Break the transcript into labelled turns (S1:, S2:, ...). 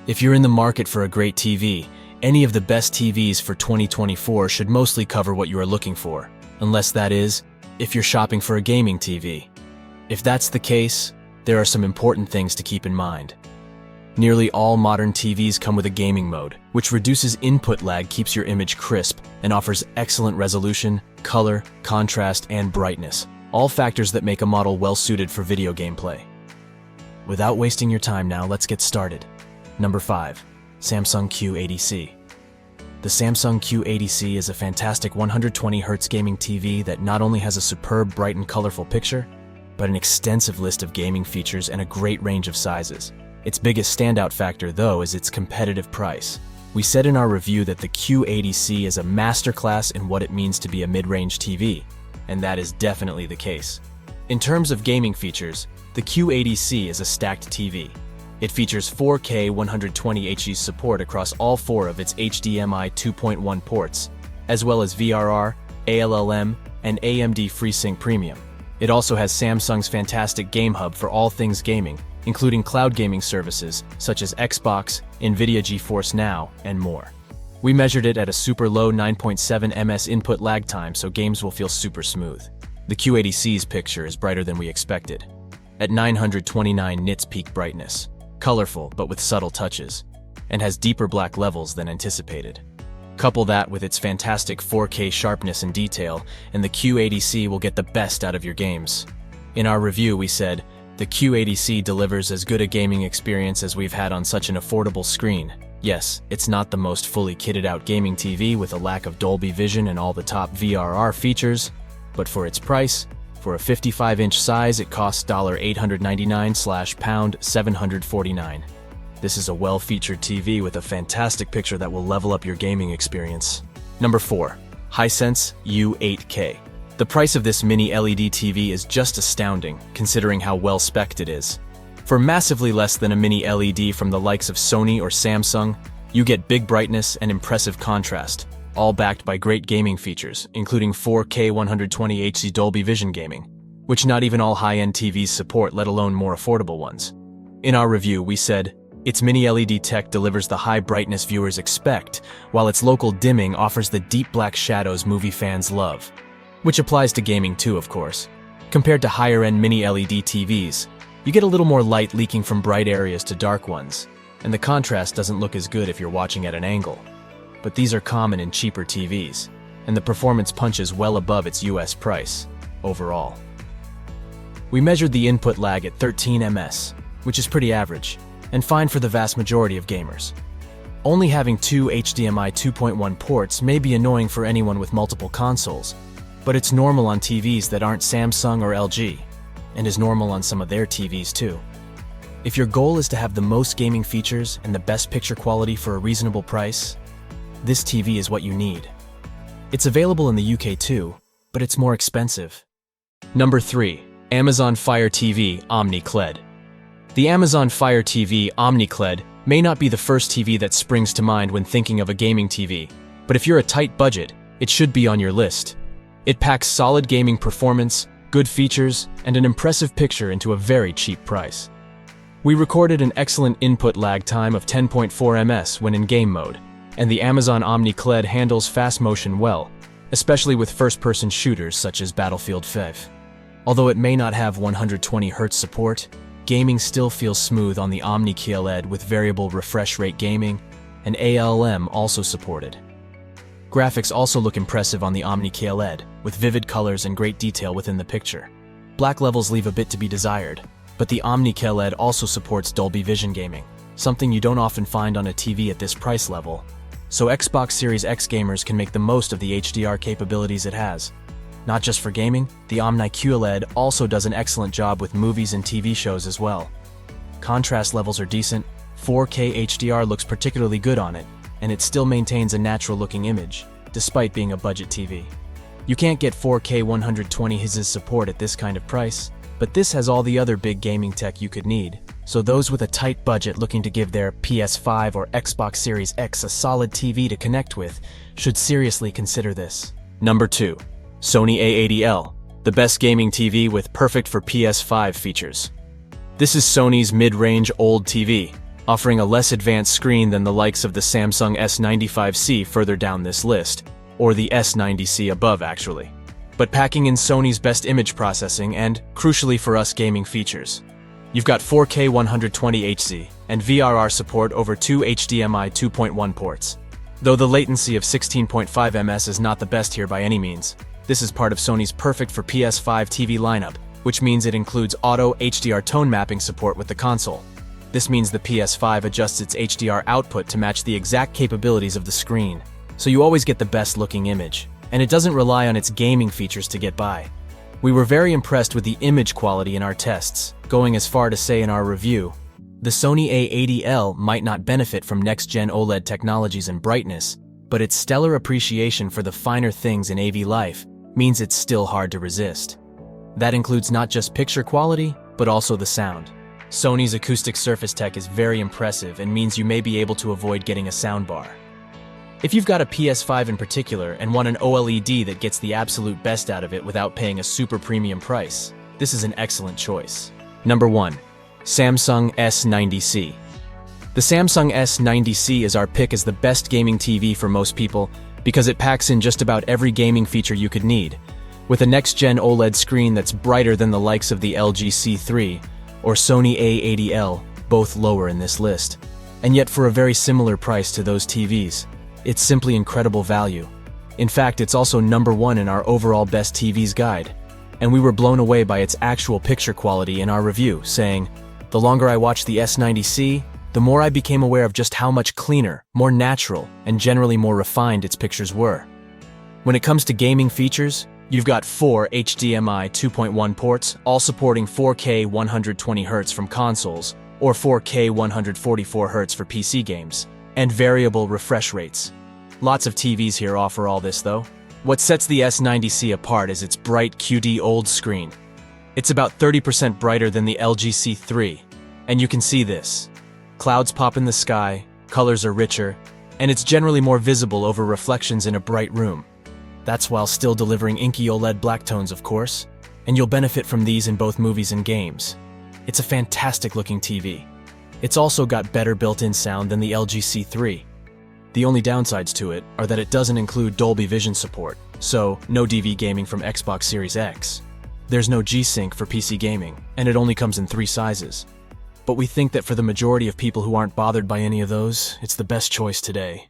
S1: If you're in the market for a great TV, any of the best TVs for 2024 should mostly cover what you are looking for, unless that is, if you're shopping for a gaming TV. If that's the case, there are some important things to keep in mind. Nearly all modern TVs come with a gaming mode, which reduces input lag, keeps your image crisp, and offers excellent resolution, color, contrast, and brightness, all factors that make a model well-suited for video gameplay. Without wasting your time now, let's get started. Number 5. Samsung Q80C. The Samsung Q80C is a fantastic 120Hz gaming TV that not only has a superb, bright, and colorful picture, but an extensive list of gaming features and a great range of sizes. Its biggest standout factor, though, is its competitive price. We said in our review that the Q80C is a masterclass in what it means to be a mid-range TV, and that is definitely the case. In terms of gaming features, the Q80C is a stacked TV. It features 4K 120Hz support across all 4 of its HDMI 2.1 ports, as well as VRR, ALLM, and AMD FreeSync Premium. It also has Samsung's fantastic Game Hub for all things gaming, including cloud gaming services such as Xbox, NVIDIA GeForce Now, and more. We measured it at a super low 9.7 ms input lag time, so games will feel super smooth. The Q80C's picture is brighter than we expected, at 929 nits peak brightness, colorful but with subtle touches, and has deeper black levels than anticipated. Couple that with its fantastic 4K sharpness and detail, and the Q80C will get the best out of your games. In our review, we said, the Q80C delivers as good a gaming experience as we've had on such an affordable screen. Yes, it's not the most fully kitted out gaming TV with a lack of Dolby Vision and all the top VRR features, but for its price, for a 55-inch size, it costs $899/$749. This is a well-featured TV with a fantastic picture that will level up your gaming experience. Number 4. Hisense U8K. The price of this mini LED TV is just astounding, considering how well-spec'd it is. For massively less than a mini LED from the likes of Sony or Samsung, you get big brightness and impressive contrast, all backed by great gaming features, including 4K 120Hz Dolby Vision gaming, which not even all high-end TVs support, let alone more affordable ones. In our review, we said, its mini LED tech delivers the high brightness viewers expect, while its local dimming offers the deep black shadows movie fans love. Which applies to gaming too, of course. Compared to higher-end mini LED TVs, you get a little more light leaking from bright areas to dark ones, and the contrast doesn't look as good if you're watching at an angle. But these are common in cheaper TVs, and the performance punches well above its US price, overall. We measured the input lag at 13 ms, which is pretty average, and fine for the vast majority of gamers. Only having 2 HDMI 2.1 ports may be annoying for anyone with multiple consoles, but it's normal on TVs that aren't Samsung or LG, and is normal on some of their TVs too. If your goal is to have the most gaming features and the best picture quality for a reasonable price, this TV is what you need. It's available in the UK too, but it's more expensive. Number 3. Amazon Fire TV Omni-LED. The Amazon Fire TV Omni-LED may not be the first TV that springs to mind when thinking of a gaming TV, but if you're a tight budget, it should be on your list. It packs solid gaming performance, good features, and an impressive picture into a very cheap price. We recorded an excellent input lag time of 10.4 ms when in game mode, and the Amazon Omni-LED handles fast motion well, especially with first-person shooters such as Battlefield 5. Although it may not have 120Hz support, gaming still feels smooth on the Omni-LED with variable refresh rate gaming, and ALLM also supported. Graphics also look impressive on the Omni-LED, with vivid colors and great detail within the picture. Black levels leave a bit to be desired, but the Omni-LED also supports Dolby Vision gaming, something you don't often find on a TV at this price level, so Xbox Series X gamers can make the most of the HDR capabilities it has. Not just for gaming, the Omni-LED also does an excellent job with movies and TV shows as well. Contrast levels are decent, 4K HDR looks particularly good on it, and it still maintains a natural-looking image, despite being a budget TV. You can't get 4K 120Hz support at this kind of price, but this has all the other big gaming tech you could need, so those with a tight budget looking to give their PS5 or Xbox Series X a solid TV to connect with should seriously consider this. Number 2. Sony A80L, the best gaming TV with perfect for PS5 features. This is Sony's mid-range OLED TV, offering a less advanced screen than the likes of the Samsung S95C further down this list, or the S90C above actually, but packing in Sony's best image processing and, crucially for us, gaming features. You've got 4K 120Hz and VRR support over 2 HDMI 2.1 ports. Though the latency of 16.5 ms is not the best here by any means, this is part of Sony's perfect for PS5 TV lineup, which means it includes auto HDR tone mapping support with the console. This means the PS5 adjusts its HDR output to match the exact capabilities of the screen, so you always get the best looking image, and it doesn't rely on its gaming features to get by. We were very impressed with the image quality in our tests, going as far to say in our review, the Sony A80L might not benefit from next-gen OLED technologies and brightness, but its stellar appreciation for the finer things in AV life means it's still hard to resist. That includes not just picture quality, but also the sound. Sony's acoustic surface tech is very impressive and means you may be able to avoid getting a soundbar. If you've got a PS5 in particular and want an OLED that gets the absolute best out of it without paying a super premium price, this is an excellent choice. Number 1. Samsung S90C. The Samsung S90C is our pick as the best gaming TV for most people because it packs in just about every gaming feature you could need, with a next-gen OLED screen that's brighter than the likes of the LG C3 or Sony A80L, both lower in this list. And yet for a very similar price to those TVs, it's simply incredible value. In fact, it's also number 1 in our overall best TVs guide, and we were blown away by its actual picture quality in our review, saying, "The longer I watched the S90C, the more I became aware of just how much cleaner, more natural, and generally more refined its pictures were." When it comes to gaming features, you've got 4 HDMI 2.1 ports, all supporting 4K 120Hz from consoles, or 4K 144Hz for PC games, and variable refresh rates. Lots of TVs here offer all this though. What sets the S90C apart is its bright QD OLED screen. It's about 30% brighter than the LG C3, and you can see this. Clouds pop in the sky, colors are richer, and it's generally more visible over reflections in a bright room. That's while still delivering inky OLED blacktones, of course, and you'll benefit from these in both movies and games. It's a fantastic looking TV. It's also got better built-in sound than the LG C3. The only downsides to it are that it doesn't include Dolby Vision support, so no DV gaming from Xbox Series X. There's no G-Sync for PC gaming, and it only comes in 3 sizes. But we think that for the majority of people who aren't bothered by any of those, it's the best choice today.